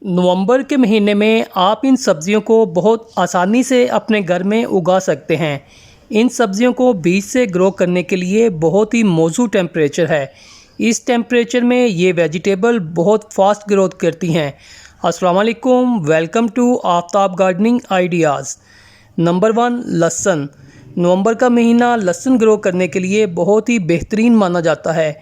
नवंबर के महीने में आप इन सब्जियों को बहुत आसानी से अपने घर में उगा सकते हैं। इन सब्जियों को बीज से ग्रो करने के लिए बहुत ही मौजूद टेम्परेचर है। इस टेम्परेचर में ये वेजिटेबल बहुत फास्ट ग्रोथ करती हैं। अस्सलाम वालेकुम, welcome to Aftab gardening ideas. Number 1, लहसुन। नवंबर का महीना लहसुन ग्रो करने के लिए बहुत ही बेहतरीन माना जाता है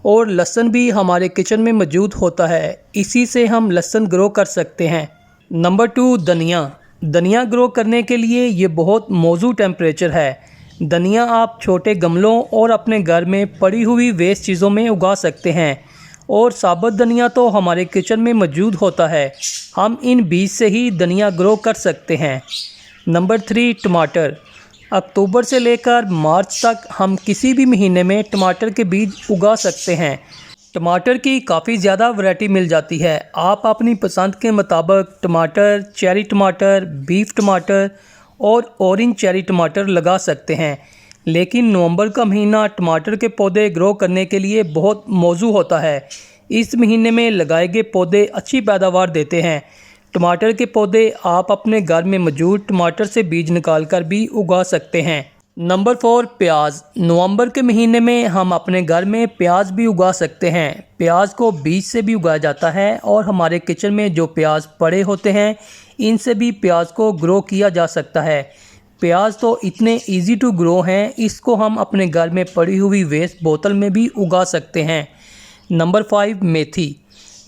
और लहसुन भी हमारे किचन में मौजूद होता है, इसी से हम लहसुन ग्रो कर सकते हैं। नंबर 2, धनिया। धनिया ग्रो करने के लिए ये बहुत मौजूद टेम्परेचर है। धनिया आप छोटे गमलों और अपने घर में पड़ी हुई वेस्ट चीज़ों में उगा सकते हैं और साबुत धनिया तो हमारे किचन में मौजूद होता है, हम इन बीज से ही धनिया ग्रो कर सकते हैं। नंबर 3, टमाटर। अक्टूबर से लेकर मार्च तक हम किसी भी महीने में टमाटर के बीज उगा सकते हैं। टमाटर की काफ़ी ज़्यादा वैरायटी मिल जाती है। आप अपनी पसंद के मुताबिक टमाटर, चेरी टमाटर, बीफ टमाटर और ऑरेंज चेरी टमाटर लगा सकते हैं। लेकिन नवंबर का महीना टमाटर के पौधे ग्रो करने के लिए बहुत मौजूद होता है। इस महीने में लगाए गए पौधे अच्छी पैदावार देते हैं। टमाटर के पौधे आप अपने घर में मौजूद टमाटर से बीज निकालकर भी उगा सकते हैं। नंबर 4, प्याज। नवंबर के महीने में हम अपने घर में प्याज भी उगा सकते हैं। प्याज को बीज से भी उगाया जाता है और हमारे किचन में जो प्याज पड़े होते हैं इनसे भी प्याज को ग्रो किया जा सकता है। प्याज तो इतने इजी टू ग्रो हैं, इसको हम अपने घर में पड़ी हुई वेस्ट बोतल में भी उगा सकते हैं। नंबर 5, मेथी।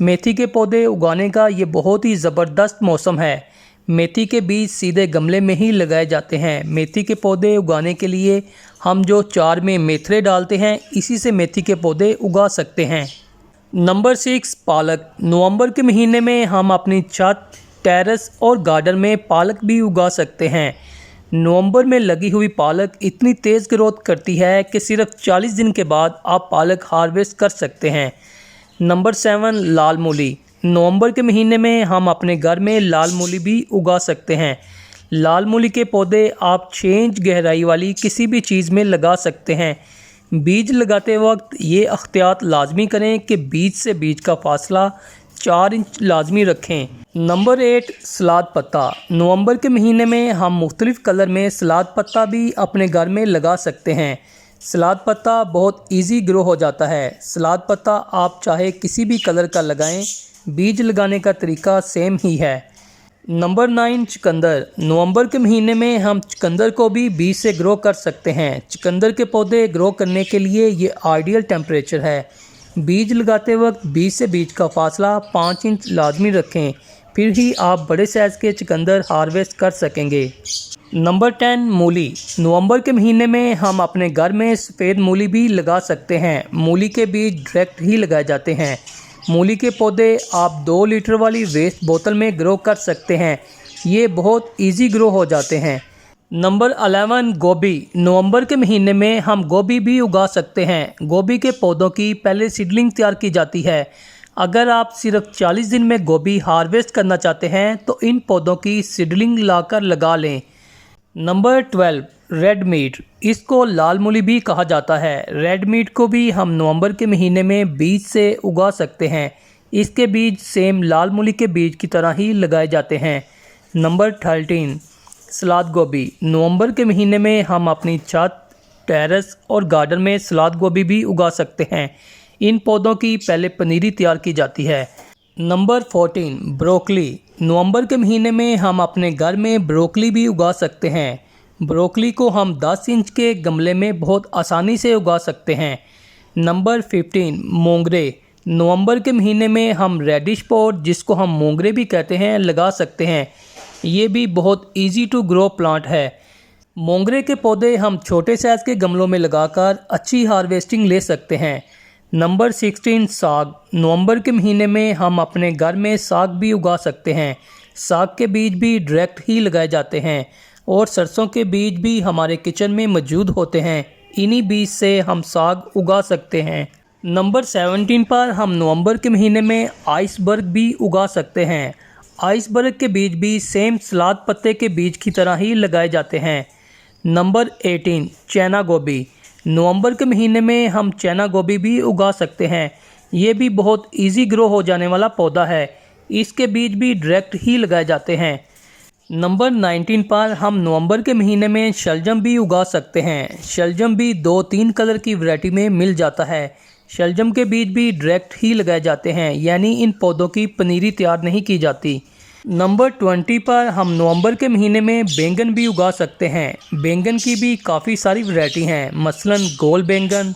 मेथी के पौधे उगाने का ये बहुत ही ज़बरदस्त मौसम है। मेथी के बीज सीधे गमले में ही लगाए जाते हैं। मेथी के पौधे उगाने के लिए हम जो चार में मेथरे डालते हैं इसी से मेथी के पौधे उगा सकते हैं। नंबर 6, पालक। नवंबर के महीने में हम अपनी छत, टेरेस और गार्डन में पालक भी उगा सकते हैं। नवंबर में लगी हुई पालक इतनी तेज़ ग्रोथ करती है कि सिर्फ 40 दिन के बाद आप पालक हार्वेस्ट कर सकते हैं। नंबर 7, लाल मूली। नवंबर के महीने में हम अपने घर में लाल मूली भी उगा सकते हैं। लाल मूली के पौधे आप 6 इंच गहराई वाली किसी भी चीज़ में लगा सकते हैं। बीज लगाते वक्त ये अख्तियात लाजमी करें कि बीज से बीज का फासला 4 इंच लाजमी रखें। नंबर 8, सलाद पत्ता। नवंबर के महीने में हम मुख्तलिफ़ कलर में सलाद पत्ता भी अपने घर में लगा सकते हैं। सलाद पत्ता बहुत इजी ग्रो हो जाता है। सलाद पत्ता आप चाहे किसी भी कलर का लगाएं, बीज लगाने का तरीका सेम ही है। नंबर 9, चुकंदर। नवंबर के महीने में हम चुकंदर को भी बीज से ग्रो कर सकते हैं। चुकंदर के पौधे ग्रो करने के लिए ये आइडियल टेम्परेचर है। बीज लगाते वक्त बीज से बीज का फासला 5 इंच लाजमी रखें, फिर ही आप बड़े साइज़ के चुकंदर हार्वेस्ट कर सकेंगे। नंबर 10, मूली। नवंबर के महीने में हम अपने घर में सफ़ेद मूली भी लगा सकते हैं। मूली के बीज डायरेक्ट ही लगाए जाते हैं। मूली के पौधे आप 2 लीटर वाली वेस्ट बोतल में ग्रो कर सकते हैं। ये बहुत इजी ग्रो हो जाते हैं। नंबर 11, गोभी। नवंबर के महीने में हम गोभी भी उगा सकते हैं। गोभी के पौधों की पहले सीडलिंग तैयार की जाती है। अगर आप सिर्फ 40 दिन में गोभी हार्वेस्ट करना चाहते हैं तो इन पौधों की सीडलिंग लाकर लगा लें। Number 12, red meat. इसको लाल मूली भी कहा जाता है। रेड मीट को भी हम नवंबर के महीने में बीज से उगा सकते हैं। इसके बीज सेम लाल मूली के बीज की तरह ही लगाए जाते हैं। नंबर 13, सलाद गोभी। नवंबर के महीने में हम अपनी छत, टेरेस और गार्डन में सलाद गोभी भी उगा सकते हैं। इन पौधों की पहले पनीरी तैयार की जाती है। Number 14, broccoli. नवंबर के महीने में हम अपने घर में ब्रोकली भी उगा सकते हैं। ब्रोकली को हम 10 इंच के गमले में बहुत आसानी से उगा सकते हैं। नंबर 15, मोंगरे। नवंबर के महीने में हम रेडिश पॉट, जिसको हम मोंगरे भी कहते हैं, लगा सकते हैं। ये भी बहुत इजी टू ग्रो प्लांट है। मोंगरे के पौधे हम छोटे साइज़ के गमलों में लगाकर अच्छी हार्वेस्टिंग ले सकते हैं। नंबर 16, साग। नवंबर के महीने में हम अपने घर में साग भी उगा सकते हैं। साग के बीज भी डायरेक्ट ही लगाए जाते हैं और सरसों के बीज भी हमारे किचन में मौजूद होते हैं। इन्हीं बीज से हम साग उगा सकते हैं। नंबर 17 पर हम नवंबर के महीने में आइसबर्ग भी उगा सकते हैं। आइसबर्ग के बीज भी सेम सलाद पत्ते के बीज की तरह ही लगाए जाते हैं। नंबर 18, चैना गोभी। नवंबर के महीने में हम चैना गोभी भी उगा सकते हैं। ये भी बहुत इजी ग्रो हो जाने वाला पौधा है। इसके बीज भी डायरेक्ट ही लगाए जाते हैं। नंबर 19 पर हम नवंबर के महीने में शलजम भी उगा सकते हैं। शलजम भी 2-3 कलर की वैरायटी में मिल जाता है। शलजम के बीज भी डायरेक्ट ही लगाए जाते हैं, यानी इन पौधों की पनीरी तैयार नहीं की जाती। नंबर 20 पर हम नवंबर के महीने में बैंगन भी उगा सकते हैं। बैंगन की भी काफ़ी सारी वैरायटी हैं, मसलन गोल बैंगन,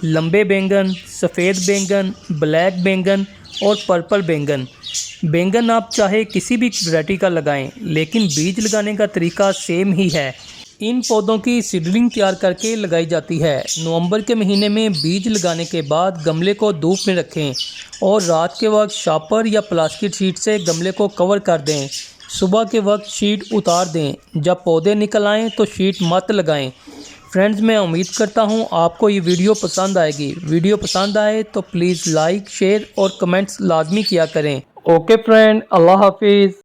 लंबे बैंगन, सफ़ेद बैंगन, ब्लैक बैंगन और पर्पल बैंगन। बैंगन आप चाहे किसी भी वैरायटी का लगाएं, लेकिन बीज लगाने का तरीका सेम ही है। इन पौधों की सीडलिंग तैयार करके लगाई जाती है। नवंबर के महीने में बीज लगाने के बाद गमले को धूप में रखें और रात के वक्त शापर या प्लास्टिक शीट से गमले को कवर कर दें। सुबह के वक्त शीट उतार दें। जब पौधे निकल आएँ तो शीट मत लगाएं। फ्रेंड्स, मैं उम्मीद करता हूँ आपको ये वीडियो पसंद आएगी। वीडियो पसंद आए तो प्लीज़ लाइक, शेयर और कमेंट्स लाजमी किया करें। ओके फ्रेंड, अल्लाह हाफिज़।